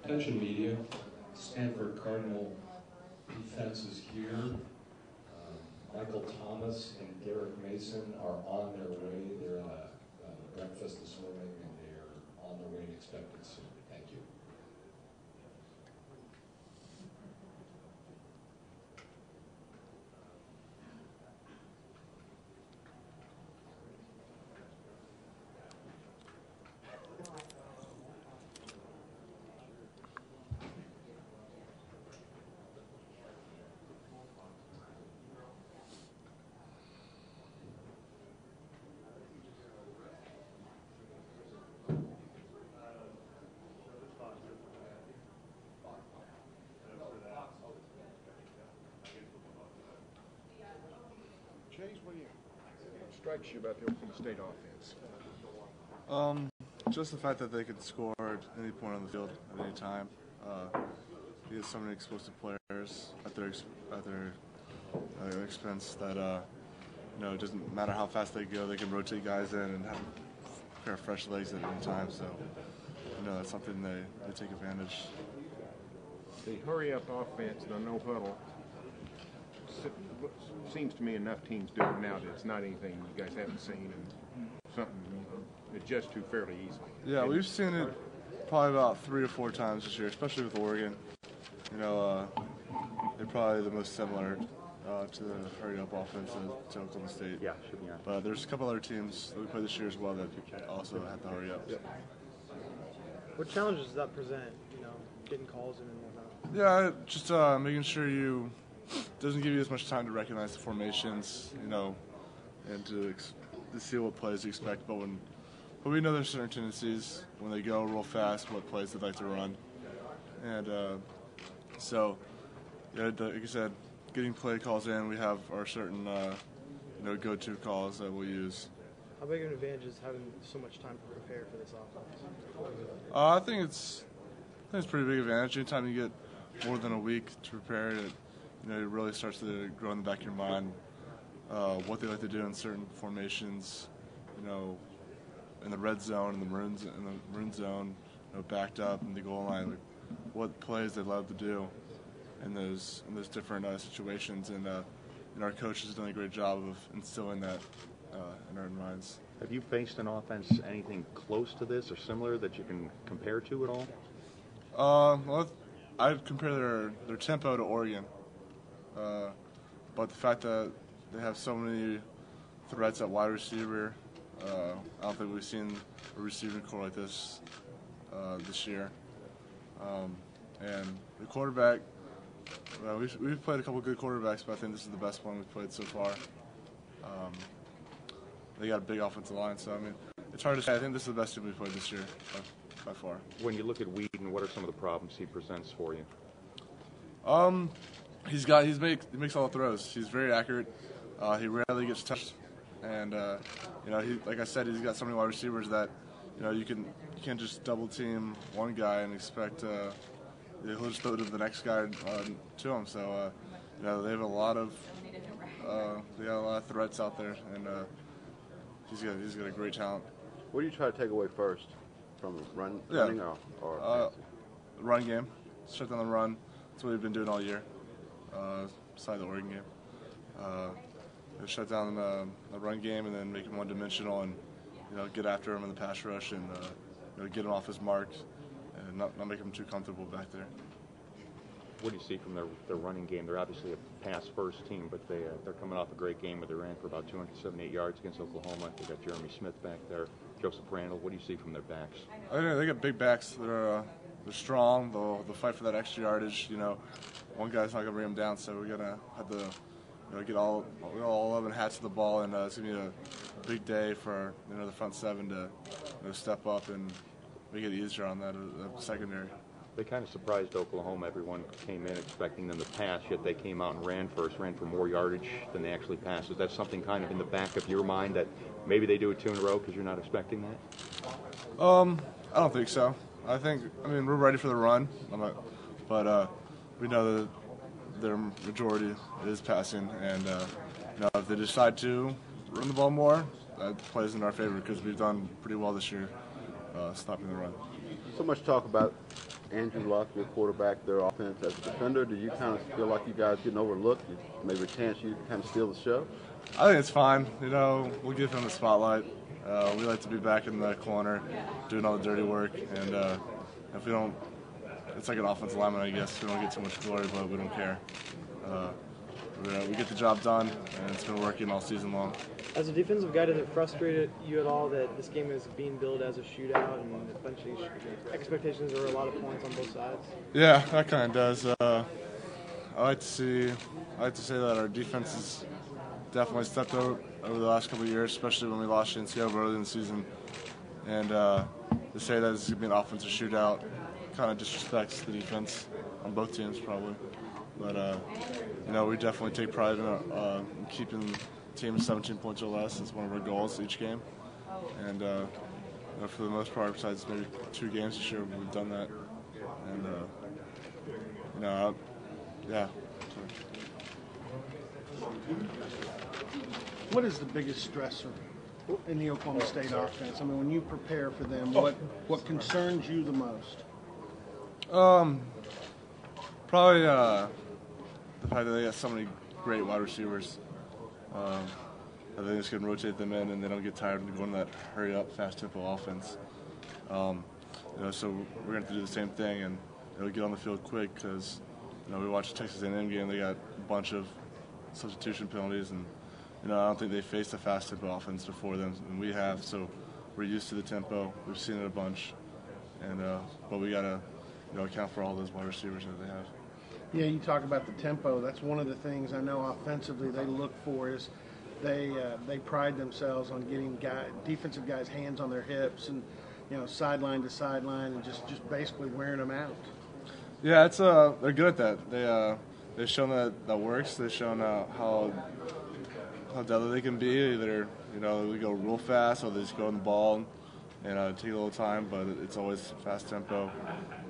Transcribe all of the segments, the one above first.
Attention media, Stanford Cardinal defense is here. Michael Thomas and Derek Mason are on their way. They're at a breakfast this morning and they're on their way and expected soon. Thank you. What strikes you about the Oklahoma State offense? Just the fact that they could score at any point on the field at any time. He has so many explosive players at their expense that it doesn't matter how fast they go, they can rotate guys in and have a pair of fresh legs at any time. So that's something they take advantage. The hurry-up offense, the no huddle, seems to me enough teams do it now that it's not anything you guys haven't seen and something you adjust to fairly easily. Yeah, we've seen it probably about 3 or 4 times this year, especially with Oregon. They're probably the most similar to the hurry-up offense to Oklahoma State. Yeah, should be. But there's a couple other teams that we play this year as well that also have the hurry-up. Yep. What challenges does that present, getting calls in and whatnot? Yeah, just making sure doesn't give you as much time to recognize the formations, and to see what plays you expect. But we know there's certain tendencies when they go real fast, what plays they'd like to run. And like I said, getting play calls in, we have our certain go-to calls that we'll use. How big of an advantage is having so much time to prepare for this offense? I think it's a pretty big advantage. Anytime you get more than a week to prepare, it really starts to grow in the back of your mind what they like to do in certain formations, in the red zone, in the maroon zone, backed up in the goal line, like what plays they love to do in those different situations. And our coach has done a great job of instilling that in our minds. Have you faced an offense anything close to this or similar that you can compare to at all? Well, I'd compare their tempo to Oregon. But the fact that they have so many threats at wide receiver, I don't think we've seen a receiving core like this this year. And the quarterback, we've played a couple good quarterbacks, but I think this is the best one we've played so far. They got a big offensive line, so it's hard to say. I think this is the best team we've played this year by far. When you look at Whedon, what are some of the problems he presents for you? He makes all the throws. He's very accurate. He rarely gets touched, and like I said, he's got so many wide receivers that you can't just double team one guy and expect he'll just throw to the next guy to him. So they have a lot of threats out there, and he's got a great talent. What do you try to take away first from running or run game? Shut down the run. That's what we've been doing all year. Beside the Oregon game, shut down the run game and then make him one-dimensional and get after him in the pass rush and get him off his mark and not make him too comfortable back there. What do you see from their running game? They're obviously a pass-first team, but they're coming off a great game where they ran for about 278 yards against Oklahoma. They got Jeremy Smith back there, Joseph Randall. What do you see from their backs? They got big backs. They're strong. They'll fight for that extra yardage. One guy's not gonna bring them down, so we're gonna have to get all 11 hats to the ball, and it's gonna be a big day for the front seven to step up and make it easier on that secondary. They kind of surprised Oklahoma. Everyone came in expecting them to pass, yet they came out and ran for more yardage than they actually passed. Is that something kind of in the back of your mind that maybe they do it 2 in a row because you're not expecting that? I don't think so. We're ready for the run, but we know that their majority is passing, and if they decide to run the ball more, that plays in our favor because we've done pretty well this year stopping the run. So much talk about Andrew Luck, your quarterback, their offense as a defender? Do you kind of feel like you guys getting overlooked? Maybe a chance you kind of steal the show? I think it's fine. We'll give him the spotlight. We like to be back in the corner, doing all the dirty work, and if we don't, it's like an offensive lineman, I guess. We don't get too much glory, but we don't care. We get the job done, and it's been working all season long. As a defensive guy, does it frustrate you at all that this game is being billed as a shootout and a bunch of expectations are a lot of points on both sides? Yeah, that kind of does. I like to say that our defense has definitely stepped over the last couple of years, especially when we lost NCO early in the season. And to say that it's going to be an offensive shootout kind of disrespects the defense on both teams, probably. But we definitely take pride in keeping the team 17 points or less. It's one of our goals each game. And for the most part, besides maybe 2 games this year, we've done that. And yeah. What is the biggest stressor in the Oklahoma State offense? I mean, when you prepare for them, what concerns you the most? Probably the fact that they got so many great wide receivers. I think it's going to rotate them in, and they don't get tired of going that hurry-up, fast-tempo offense. So we're going to have to do the same thing, and get on the field quick because we watched the Texas A&M game. They got a bunch of substitution penalties, and I don't think they faced a fast-tempo offense before them, and we have. So we're used to the tempo. We've seen it a bunch, and but we got to account for all those wide receivers that they have. Yeah, you talk about the tempo. That's one of the things I know offensively they look for is they pride themselves on getting defensive guys' hands on their hips and sideline to sideline and just basically wearing them out. Yeah, they're good at that. They've shown that works. They've shown how deadly they can be. Either they go real fast or they just go on the ball and take a little time, but it's always fast tempo.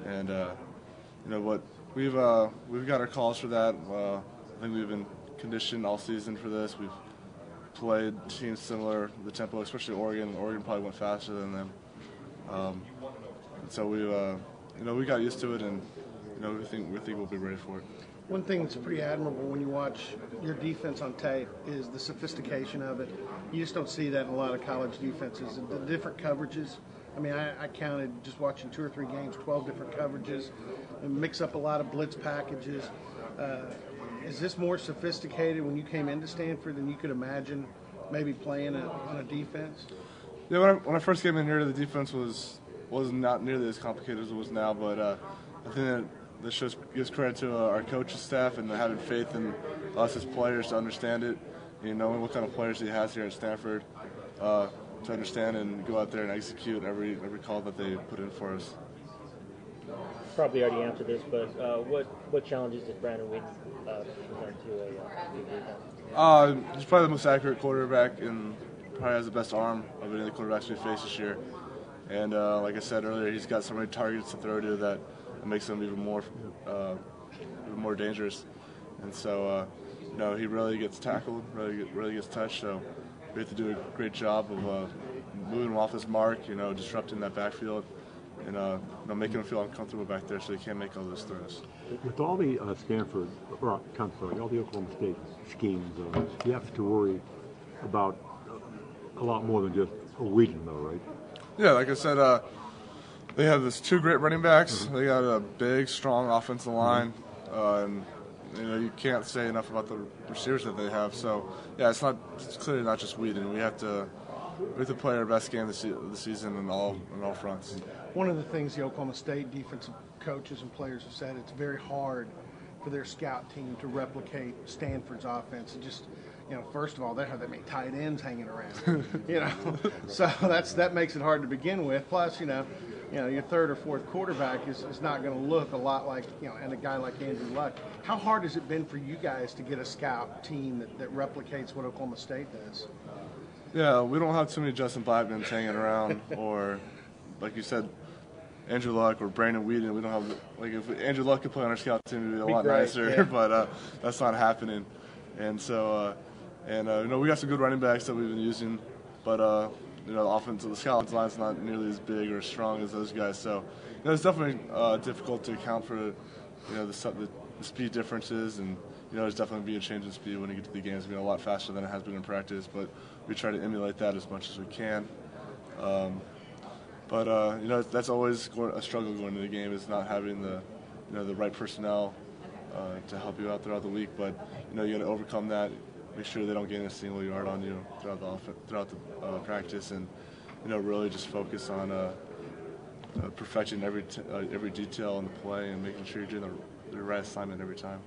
And what we've got our calls for that. I think we've been conditioned all season for this. We've played teams similar, the tempo, especially Oregon. Oregon probably went faster than them. So we got used to it, and we think we'll be ready for it. One thing that's pretty admirable when you watch your defense on tape is the sophistication of it. You just don't see that in a lot of college defenses. The different coverages. I mean, I counted just watching 2 or 3 games, 12 different coverages, and mix up a lot of blitz packages. Is this more sophisticated when you came into Stanford than you could imagine maybe playing on a defense? Yeah, when I first came in here, the defense was not nearly as complicated as it was now, but I think that this gives credit to our coaching staff and having faith in us as players to understand it, knowing what kind of players he has here at Stanford, to understand and go out there and execute every call that they put in for us. Probably already answered this, but what challenges did Brandon Weeds present to a defense? He's probably the most accurate quarterback and probably has the best arm of any of the quarterbacks we faced this year. And like I said earlier, he's got so many targets to throw to that makes him even more dangerous. And so, he really gets tackled, really gets touched. So we have to do a great job of moving him off his mark, disrupting that backfield, and making him feel uncomfortable back there so he can't make all those throws. With all the Stanford, or all the Oklahoma State schemes, you have to worry about a lot more than just a region, though, right? Yeah, like I said, they have this 2 great running backs. Mm-hmm. They got a big, strong offensive line, and you can't say enough about the receivers that they have. So yeah, it's clearly not just Whedon. We have to play our best game this season on all fronts. One of the things the Oklahoma State defensive coaches and players have said, it's very hard for their scout team to replicate Stanford's offense. And just, first of all, they have that many tight ends hanging around, so that makes it hard to begin with. Plus, your 3rd or 4th quarterback is not going to look a lot like, and a guy like Andrew Luck. How hard has it been for you guys to get a scout team that replicates what Oklahoma State does? Yeah, we don't have too many Justin Blackmans hanging around, or like you said, Andrew Luck or Brandon Whedon. We don't have, if Andrew Luck could play on our scout team, it would be a lot nicer, yeah. But that's not happening. And so, we got some good running backs that we've been using, but the offensive, the scout line's not nearly as big or strong as those guys. So, it's definitely difficult to account for, the speed differences, and there's definitely be a change in speed when you get to the games. It's been a lot faster than it has been in practice, but we try to emulate that as much as we can. That's always a struggle going into the game, is not having the right personnel to help you out throughout the week. But you got to overcome that. Make sure they don't gain a single yard on you throughout the practice, and really just focus on perfecting every detail in the play and making sure you're doing the right assignment every time.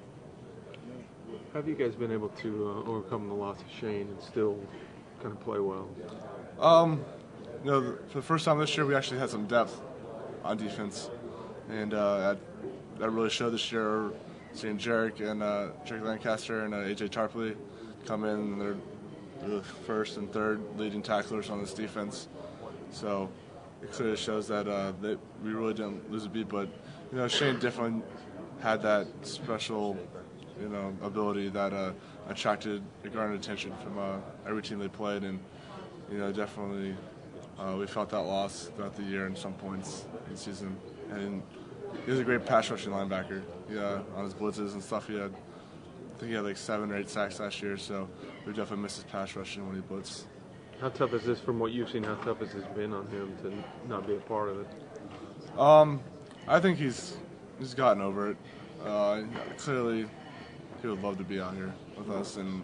How have you guys been able to overcome the loss of Shane and still kind of play well? For the first time this year, we actually had some depth on defense, and that really showed this year. Seeing Jarek Lancaster and AJ Tarpley come in, and they're the first and third leading tacklers on this defense. So it clearly shows that we really didn't lose a beat. But Shane definitely had that special ability that garnered attention from every team they played, and definitely we felt that loss throughout the year in some points in the season. And he was a great pass rushing linebacker. On his blitzes and stuff, I think he had like 7 or 8 sacks last year, so we definitely missed his pass rushing when he blitzed. How tough is this, from what you've seen, how tough has this been on him to not be a part of it? I think he's gotten over it. Clearly, he would love to be out here with us, and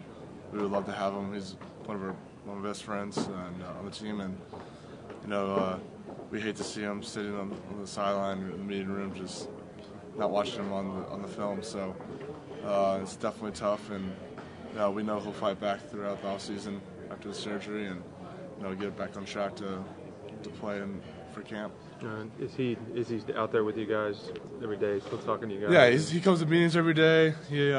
we would love to have him. He's one of my best friends on the team, and we hate to see him sitting on the sideline or in the meeting room, just not watching him on the film. So it's definitely tough, and we know he'll fight back throughout the offseason after the surgery, and get back on track to play for camp. Is he out there with you guys every day, still talking to you guys? Yeah, he comes to meetings every day. He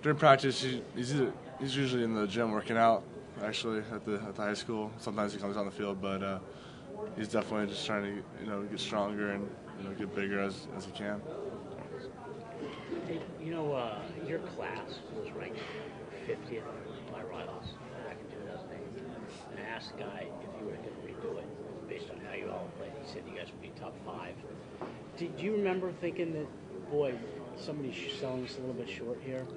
during practice he's usually in the gym working out, actually at the high school. Sometimes he comes on the field, but he's definitely just trying to get stronger and get bigger as he can. Your class was ranked 50th by rivals back in 2008. And I asked the guy if you were going to redo it based on how you all played. He said you guys would be top 5. Do you remember thinking that, boy, somebody's selling us a little bit short here?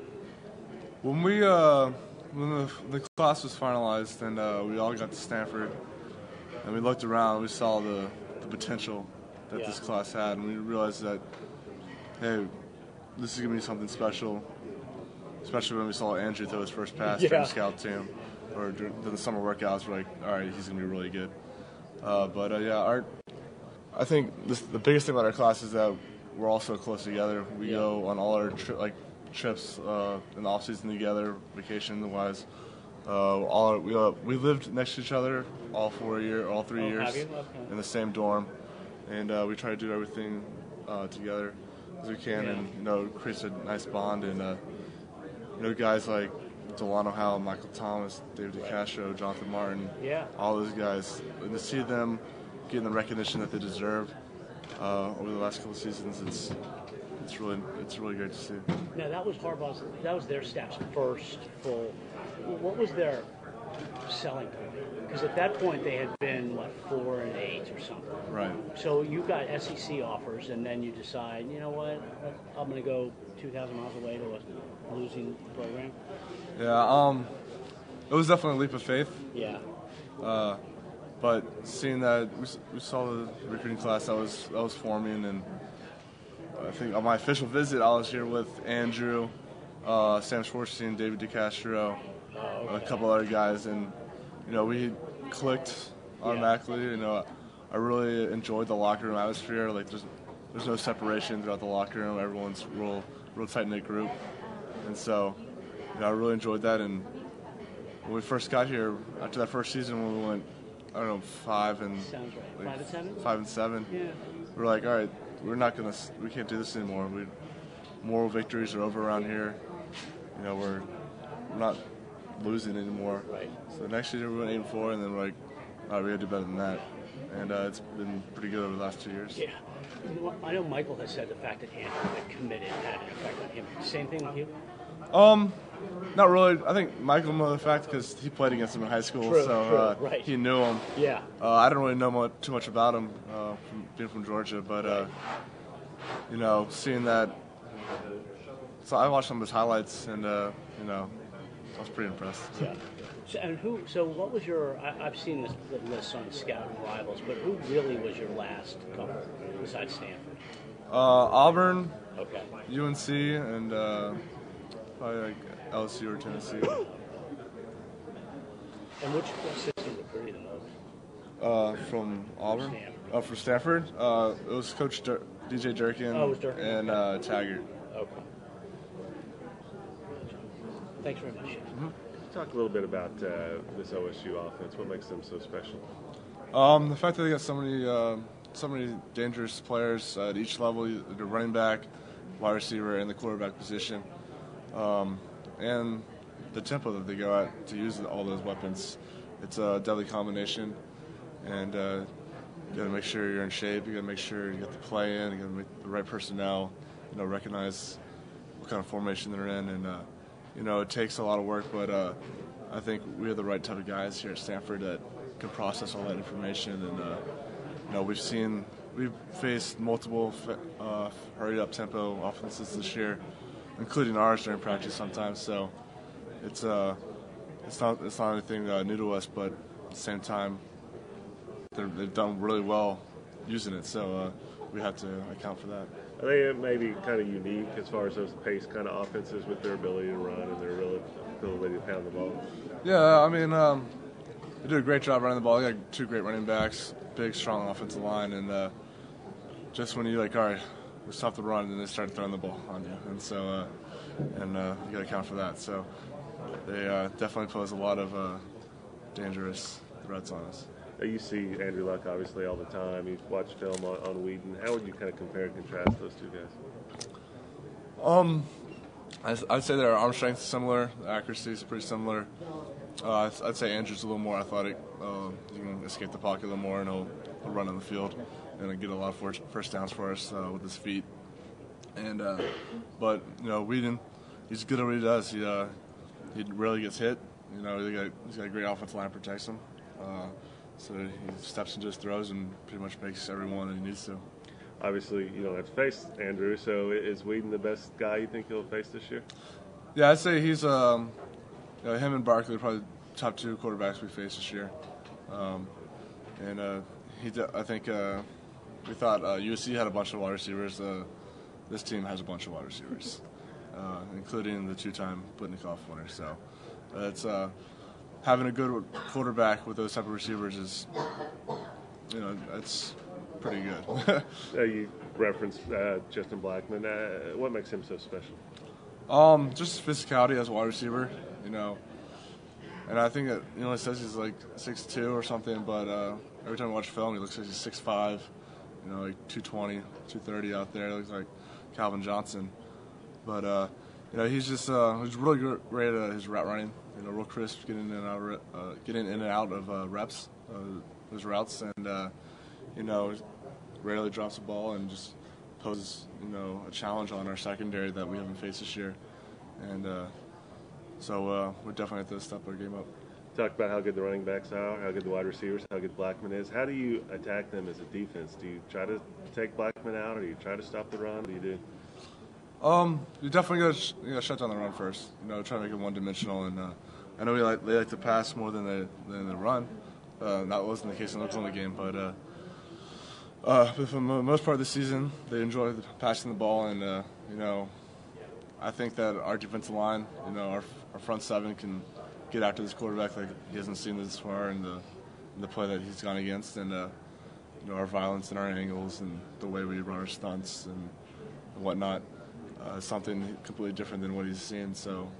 When the class was finalized and we all got to Stanford, and we looked around, we saw the potential that this class had, and we realized that, hey, this is going to be something special, especially when we saw Andrew throw his first pass during the scout team or during the summer workouts. We're like, all right, he's going to be really good. I think the biggest thing about our class is that we're all so close together. We go on all our trips in the off season together, vacation-wise. We lived next to each other all 3 years in the same dorm, and we try to do everything together as we can, and it creates a nice bond. And guys like Delano Howell, Michael Thomas, David DeCastro, Jonathan Martin, all those guys, and to see them getting the recognition that they deserve over the last couple of seasons, it's really great to see. Now that was their staff's first full. What was their selling point? Because at that point they had been 4-8 or something. Right. So you got SEC offers, and then you decide, you know what, I'm going to go 2,000 miles away to a losing program. Yeah. It was definitely a leap of faith. Yeah. But seeing that we saw the recruiting class that was forming, and I think on my official visit I was here with Andrew, Sam Schwartzstein, David DeCastro, a couple other guys, and we clicked automatically. I really enjoyed the locker room atmosphere. Like there's no separation throughout the locker room. Everyone's real tight knit group, and so I really enjoyed that. And when we first got here, after that first season, when we went 5 and 7. Yeah. We're like, all right, we can't do this anymore. Moral victories are over around here. We're not losing anymore. Right. So next year we went 8-4, and then we're like, all right, we got to do better than that. And it's been pretty good over the last 2 years. Yeah. I know Michael has said the fact that Andrew had committed had an effect on him. Same thing with you? Not really. I think Michael know the fact because he played against him in high school, so right. he knew him. Yeah. I didn't really know too much about him from being from Georgia, but you know, seeing that, so I watched some of his highlights, and you know, I was pretty impressed. Yeah. So what was your? I've seen this list on Scouting Rivals, but who really was your last couple besides Stanford? Auburn, Okay. UNC, and probably like LSU or Tennessee. And which system recruited you the most? From Auburn? Stanford. From Stanford? It was Coach DJ Durkin, Oh, it was Durkin. and Taggart. Okay. Thanks very much. Talk a little bit about this OSU offense. What makes them so special? The fact that they got so many dangerous players at each level, the running back, wide receiver, and the quarterback position, and the tempo that they go at to use all those weapons. It's a deadly combination, and you got to make sure you're in shape. You got to make sure you get the play in. You got to make the right personnel. You know, recognize what kind of formation they're in, and you know, it takes a lot of work, but I think we have the right type of guys here at Stanford that can process all that information. And you know, we've faced multiple hurried up tempo offenses this year, including ours during practice sometimes. So it's not anything new to us, but at the same time, they've done really well using it. So we have to account for that. Are they maybe kind of unique as far as those pace kind of offenses with their ability to run and their ability to pound the ball? Yeah, I mean, they do a great job running the ball. They got two great running backs, big, strong offensive line, and just when you're like, all right, we stop the run, and they start throwing the ball on you, and so you got to account for that. So they definitely pose a lot of dangerous threats on us. You see Andrew Luck obviously all the time. You've watched film on Whedon. How would you kind of compare and contrast those two guys? I'd say their arm strength is similar. The accuracy is pretty similar. I'd say Andrew's a little more athletic. He can escape the pocket a little more, and he'll run on the field and get a lot of first downs for us with his feet. And but you know, Whedon, he's good at what he does. He rarely gets hit. You know, he's got a great offensive line that protects him. So he steps into his throws and pretty much makes every one that he needs to. Obviously, you don't have to face Andrew, so is Whedon the best guy you think he'll face this year? Yeah, I'd say he's you know, him and Barkley are probably the top two quarterbacks we face this year. And I think we thought USC had a bunch of wide receivers. This team has a bunch of wide receivers, including the two-time Blitnikoff winner. So it's having a good quarterback with those type of receivers is, you know, that's pretty good. You referenced Justin Blackman. What makes him so special? Just physicality as a wide receiver, you know. And I think that, you know, it says he's like 6'2" or something, but every time I watch film, he looks like he's 6'5", you know, like 220, 230 out there. He looks like Calvin Johnson. But, you know, he's just he's really great at his route running. You know, real crisp, getting in and out of reps, those routes, and you know, rarely drops the ball and just poses, you know, a challenge on our secondary that we haven't faced this year, and so we're definitely have to step our game up. Talk about how good the running backs are, how good the wide receivers, how good Blackman is. How do you attack them as a defense? Do you try to take Blackman out, or do you try to stop the run? What do you do? You definitely got to shut down the run first. You know, try to make it one-dimensional, and I know they like to pass more than they run. That wasn't the case in the Oklahoma game, but for the most part of the season, they enjoy passing the ball, and you know, I think that our defensive line, you know, our front seven can get after this quarterback like he hasn't seen this far in the play that he's gone against, and you know, our violence and our angles and the way we run our stunts and whatnot. Something completely different than what he's seen. So,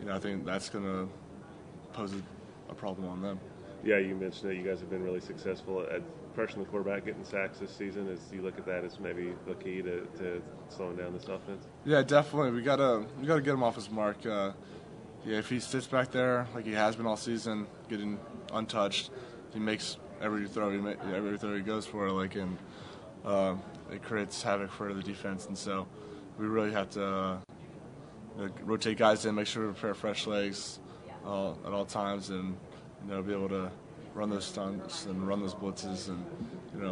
you know, I think that's going to pose a problem on them. Yeah, you mentioned that you guys have been really successful at pressuring the quarterback, getting sacks this season. As you look at that as maybe the key to slowing down this offense? Yeah, definitely. We gotta get him off his mark. Yeah, if he sits back there like he has been all season, getting untouched, he makes every throw he goes for, like, and it creates havoc for the defense. And so we really have to rotate guys in, make sure to prepare fresh legs at all times, and be able to run those stunts and run those blitzes and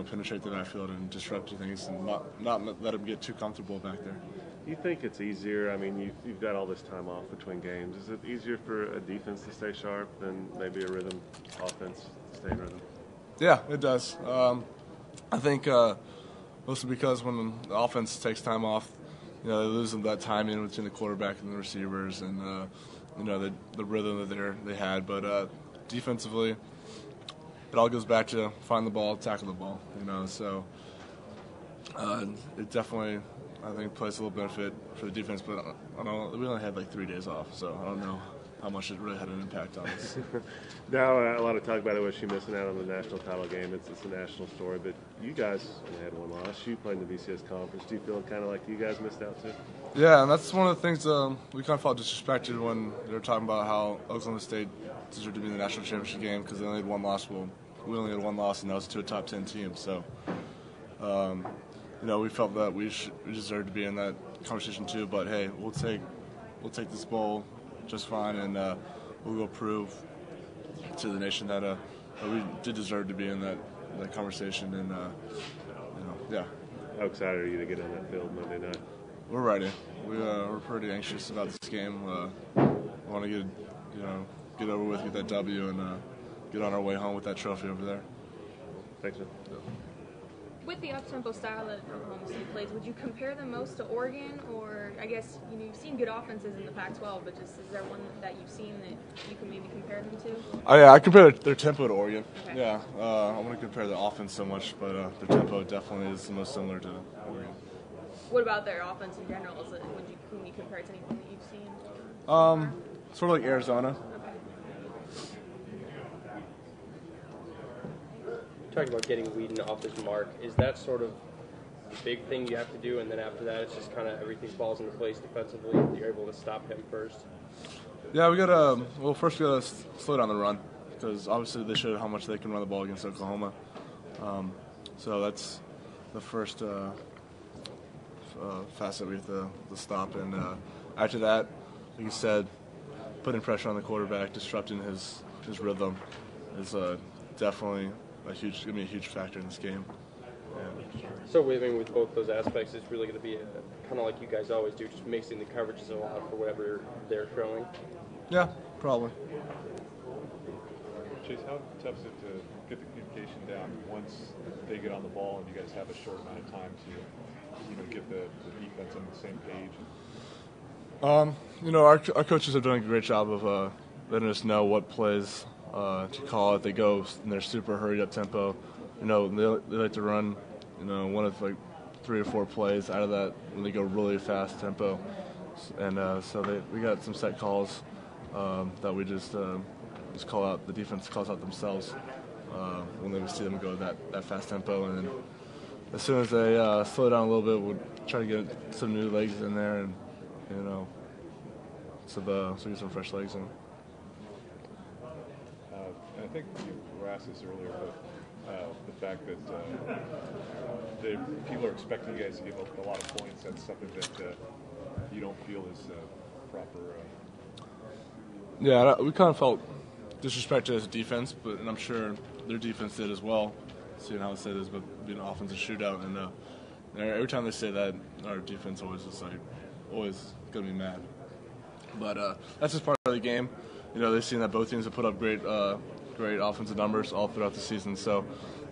penetrate the backfield and disrupt things and not let them get too comfortable back there. You think it's easier? I mean, you've got all this time off between games. Is it easier for a defense to stay sharp than maybe a rhythm offense to stay in rhythm? Yeah, it does. I think mostly because when the offense takes time off, they lose that time in between the quarterback and the receivers, and the rhythm that they had. But defensively, it all goes back to find the ball, tackle the ball. So it definitely, I think, plays a little benefit for the defense. But we only had like 3 days off, so I don't know how much it really had an impact on us. Now, a lot of talk about OSU missing out on the national title game. It's a national story, but you guys only had one loss. You played in the BCS conference. Do you feel kind of like you guys missed out too? Yeah, and that's one of the things we kind of felt disrespected when they were talking about how Oklahoma State deserved to be in the national championship game because they only had one loss. Well, we only had one loss, and that was to a top 10 team. So, we felt that we deserved to be in that conversation too. But hey, we'll take this bowl just fine, and we'll go prove to the nation that we did deserve to be in that conversation. And yeah. How excited are you to get on that field Monday night? We're ready. We're pretty anxious about this game. We want to get over with, get that W, and get on our way home with that trophy over there. Thanks, man. Yeah. With the up-tempo style that Oklahoma State plays, would you compare them most to Oregon? Or I guess you've seen good offenses in the Pac-12, but just is there one that you've seen that you can maybe compare them to? Oh, yeah, I compare their tempo to Oregon. Okay. Yeah, I want to compare the offense so much, but their tempo definitely is the most similar to Oregon. What about their offense in general? Can you compare it to anything that you've seen? Sort of like Arizona. Okay. Talking about getting Whedon off his mark, is that sort of the big thing you have to do, and then after that it's just kind of everything falls into place defensively if you're able to stop him first? Yeah, first we got to slow down the run, because obviously they showed how much they can run the ball against Oklahoma. So that's the first facet we have to stop. And after that, like you said, putting pressure on the quarterback, disrupting his rhythm is definitely going to be a huge factor in this game. So with both those aspects, it's really going to be kind of like you guys always do, just mixing the coverages a lot for whatever they're throwing. Yeah, probably. Chase, how tough is it to get the communication down once they get on the ball and you guys have a short amount of time to get the defense on the same page? Our coaches have done a great job of letting us know what plays to call if they go in their super hurried up tempo. They like to run, one of like 3 or 4 plays out of that when they go really fast tempo. And so we got some set calls that we just call out. The defense calls out themselves when they see them go that fast tempo. And then as soon as they slow down a little bit, we'll try to get some new legs in there, and so get some fresh legs in. And I think you were asked this earlier, but the fact that people are expecting you guys to give up a lot of points, that's something that you don't feel is proper. Yeah, we kind of felt disrespected as a defense, and I'm sure their defense did as well, seeing how it is, but being an offensive shootout. And every time they say that, our defense always going to be mad. But that's just part of the game. They've seen that both teams have put up great offensive numbers all throughout the season. So,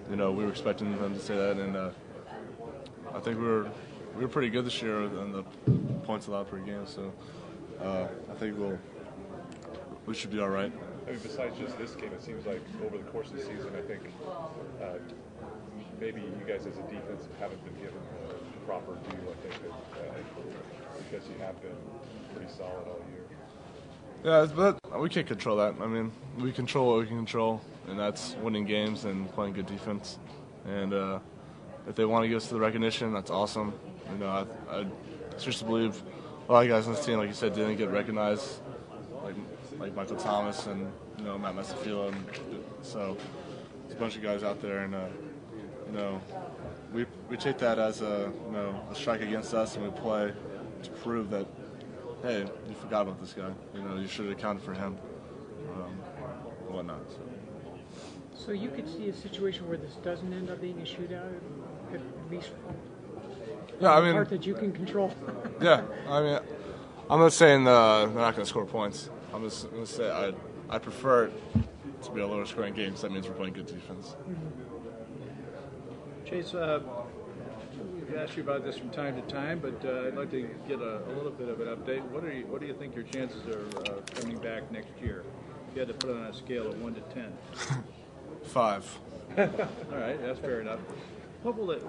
we were expecting them to say that, and I think we were pretty good this year on the points allowed per game. So, I think we should be all right. I mean, besides just this game, it seems like over the course of the season, I think maybe you guys as a defense haven't been given the proper due. I think that because you have been pretty solid all year. Yeah, but we can't control that. I mean, we control what we can control, and that's winning games and playing good defense. And if they want to give us the recognition, that's awesome. I seriously believe a lot of guys on this team, like you said, didn't get recognized, like Michael Thomas and Matt Messafila. And so there's a bunch of guys out there, and we take that as a strike against us, and we play to prove that, hey, you forgot about this guy. You know, you should have accounted for him, and whatnot. So you could see a situation where this doesn't end up being a shootout, at least yeah, I mean, part that you can control. Yeah, I mean, I'm not saying they're not going to score points. I'm just going to say I prefer it to be a lower scoring game because that means we're playing good defense. Chase, we've asked you about this from time to time, but I'd like to get a little bit of an update. What do you think your chances are coming back next year? If you had to put it on a scale of 1 to 10. 5. All right, that's fair enough. What will it?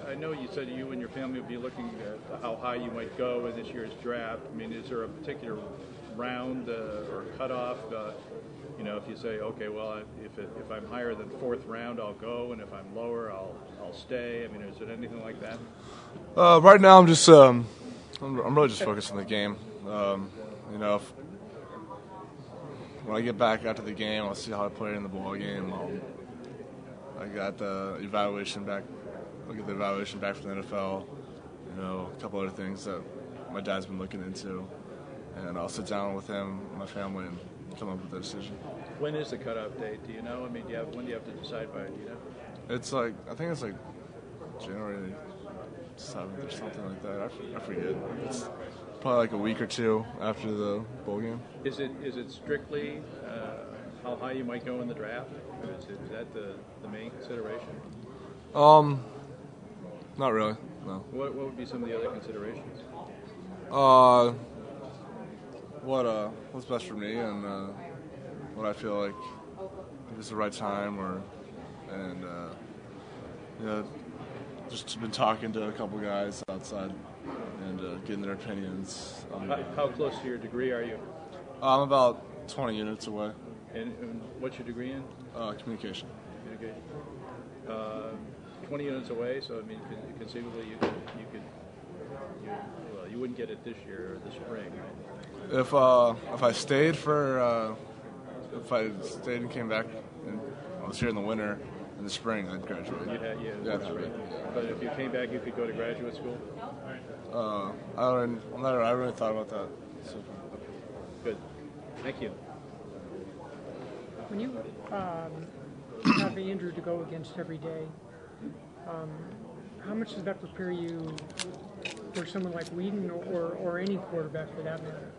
I know you said you and your family will be looking at how high you might go in this year's draft. I mean, is there a particular round or cutoff? You know, if you say, okay, well, if I'm higher than 4th round, I'll go, and if I'm lower, I'll stay. I mean, is it anything like that? Right now, I'm just I'm really just focused on the game. You know, when I get back after the game, I'll see how I played in the ball game. I got the evaluation back. I'll get the evaluation back from the NFL. You know, a couple other things that my dad's been looking into, and I'll sit down with him, my family, and come up with a decision. When is the cutoff date? Do you know? I mean, when do you have to decide by? Do you know? It's like I think it's like January 7th or something like that. I forget. It's probably like a week or two after the bowl game. Is it strictly how high you might go in the draft? Is that the main consideration? Not really. No. What would be some of the other considerations? What's best for me and what I feel like if it's the right time and you know, just been talking to a couple guys outside and getting their opinions. How close to your degree are you? I'm about 20 units away. And what's your degree in? Communication. Communication. 20 units away, so I mean, conceivably you wouldn't get it this year or this spring, right? If I stayed and came back and I was here in the winter, in the spring, I'd graduate. But if you came back, you could go to graduate school? I really thought about that. So. Good. Thank you. When you have Andrew to go against every day, how much does that prepare you for someone like Whedon or any quarterback for that matter?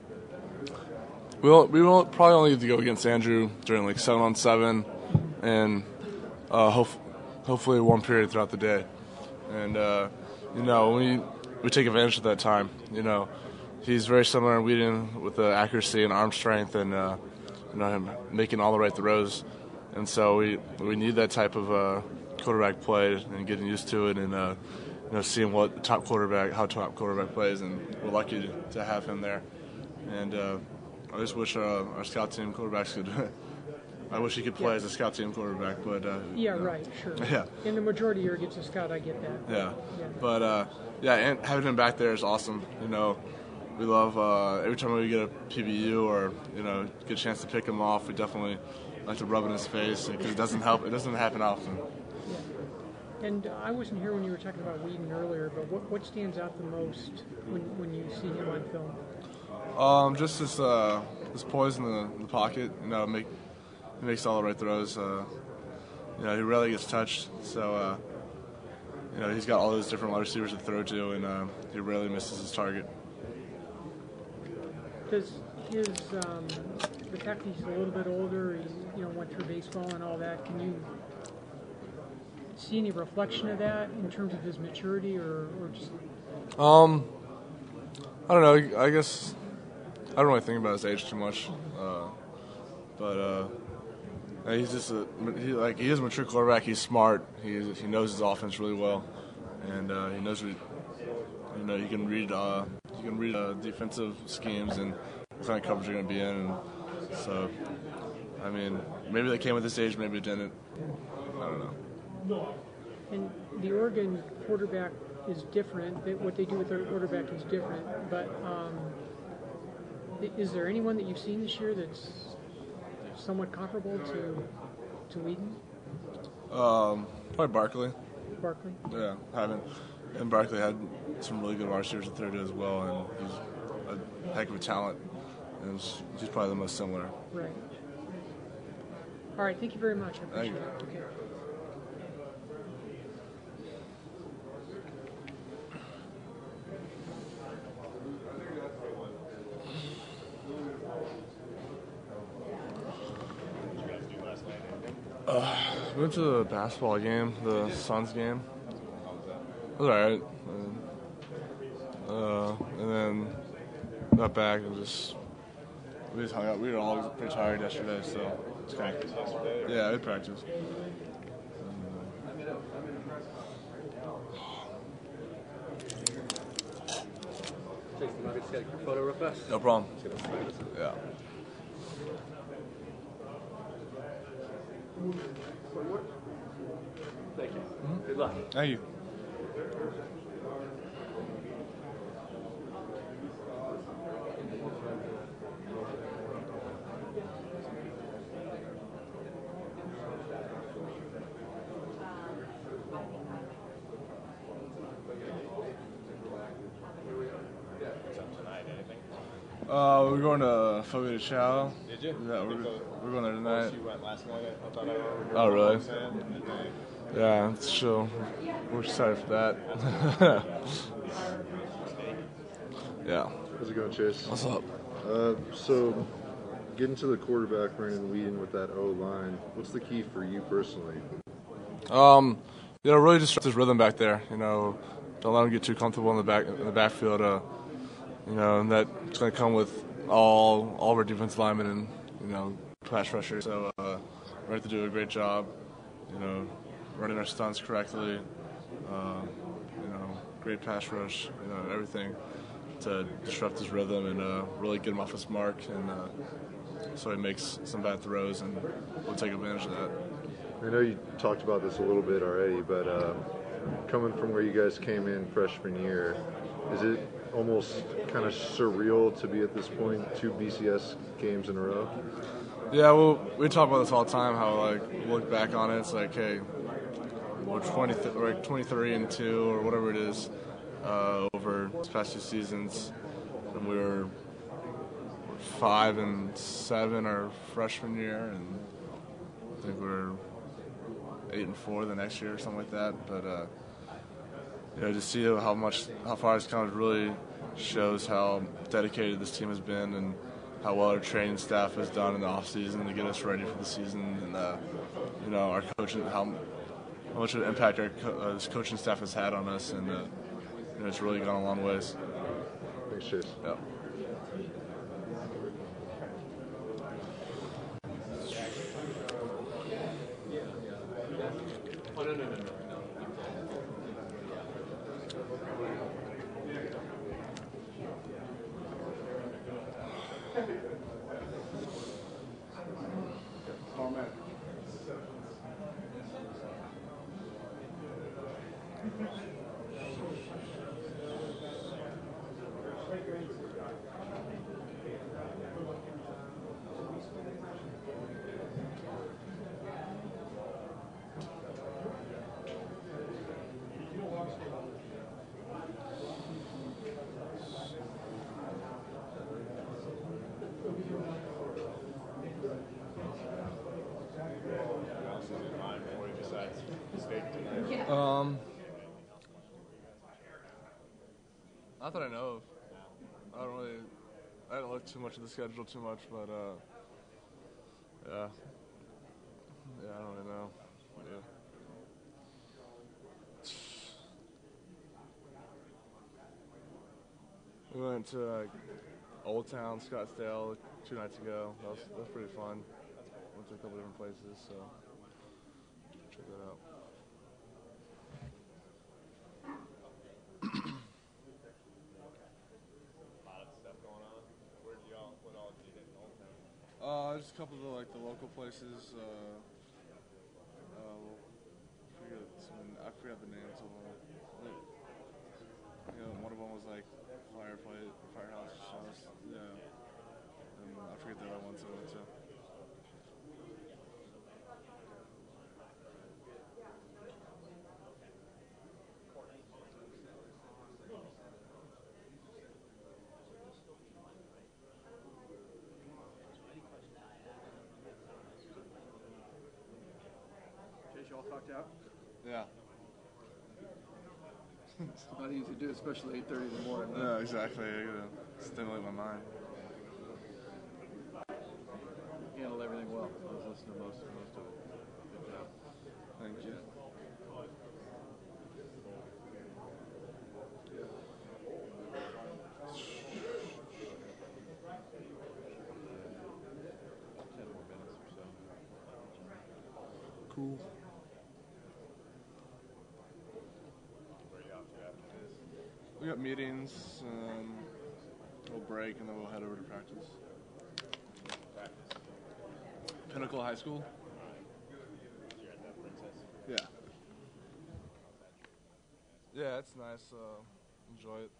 We will probably only get to go against Andrew during like 7-on-7 and hopefully one period throughout the day. And you know, we take advantage of that time. You know, he's very similar to Whedon with the accuracy and arm strength and you know, him making all the right throws. And so we need that type of quarterback play and getting used to it and you know, seeing how top quarterback plays, and we're lucky to have him there. And I just wish our scout team quarterbacks could. I wish he could play as a scout team quarterback, but yeah, right, sure. Yeah. And the majority year gets a scout. I get that. Yeah. But yeah, and having him back there is awesome. You know, we love every time we get a PBU or you know get a chance to pick him off. We definitely like to rub it in his face because it doesn't happen often. Yeah. And I wasn't here when you were talking about Whedon earlier, but what stands out the most when you see him on film? Just this poise in the pocket. You know, he makes all the right throws. You know, he rarely gets touched, so you know he's got all those different wide receivers to throw to, and he rarely misses his target. Does the fact that he's a little bit older, he went through baseball and all that, can you see any reflection of that in terms of his maturity or just? I don't know. I guess I don't really think about his age too much, but he's just he is a mature quarterback. He's smart. He knows his offense really well, and he knows he can read defensive schemes and what kind of coverage you're going to be in. And so, I mean, maybe they came with this age, maybe it didn't. I don't know. And the Oregon quarterback is different. What they do with their quarterback is different. But is there anyone that you've seen this year that's somewhat comparable to Whedon? Probably Barkley. Barkley? Yeah, haven't. And Barkley had some really good wide receivers to throw to as well, and heck of a talent, and she's probably the most similar. Right. All right. Thank you very much. I appreciate it. Okay. We went to the basketball game, the Suns game. It was alright. And then got back and we just hung out. We were all pretty tired yesterday, so it's kind of yeah, we practiced. Jason, you want me to get a photo real fast? No problem. Yeah. Thank you. Good luck. Thank you. We're going to Fogo de Chao. Did you? Yeah, we're going there tonight. You went last night. I thought I heard Oh, really? saying. Yeah, it's chill. We're excited for that. Yeah. How's it going, Chase? What's up? So, getting to the quarterback, Brandon Weeden, with that O-line, what's the key for you personally? Really just his rhythm back there. Don't let him get too comfortable in the backfield. And that's going to come with all of our defensive linemen and pass rushers. So we have to do a great job. Running our stunts correctly. Great pass rush. Everything to disrupt his rhythm and really get him off his mark, and so he makes some bad throws, and we'll take advantage of that. I know you talked about this a little bit already, but coming from where you guys came in freshman year, is it almost kind of surreal to be at this point 2 BCS games in a row? Yeah, well, we talk about this all the time. How we look back on it, it's like, hey, we're 23-2 or whatever it is over these past 2 seasons, and we were 5-7 our freshman year, and I think we were 8-4 the next year or something like that. But to see how far it's come really shows how dedicated this team has been and how well our training staff has done in the off season to get us ready for the season, and our coaching, how much of an impact our this coaching staff has had on us, and it's really gone a long ways. Thanks, Chase. Yeah. Not that I know of. I don't look too much at the schedule too much, but yeah, I don't really know. Yeah. We went to Old Town, Scottsdale 2 nights ago. That was pretty fun. Went to a couple different places, so check that out. Just a couple of the local places. I forget the names of them. One of them was Firehouse. Yeah. And I forget the other ones I went to. fucked out? Yeah. It's not easy to do, especially 8:30 in the morning. Yeah, exactly. I gotta stimulate my mind. You handled everything well. I was listening to most of it. Good job. Thank you. Cool. We got meetings, we'll break, and then we'll head over to practice. Pinnacle High School? Yeah. Yeah, it's nice. Enjoy it.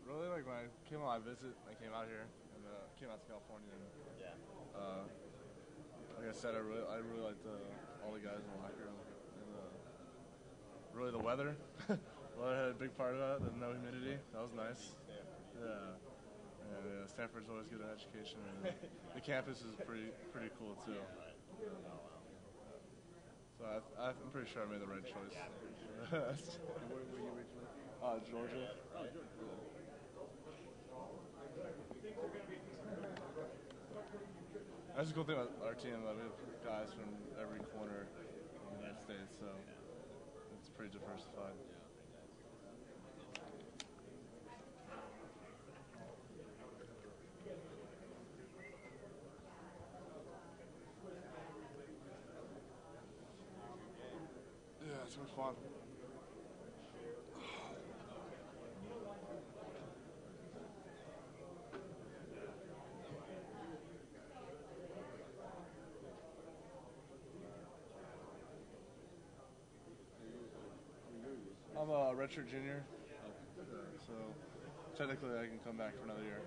Really, like when I came on my visit, I came out here and came out to California. And, like I said, I really liked all the guys in the locker room, and really the weather. The weather had a big part of that. The no humidity, that was nice. Yeah. And Stanford's always good at education, and the campus is pretty cool too. So I'm pretty sure I made the right choice. Where were you originally? Georgia. Oh, Georgia. That's the cool thing about our team, that we have guys from every corner of the United States, so it's pretty diversified. Yeah, it's been fun. I'm a redshirt junior, so technically I can come back for another year.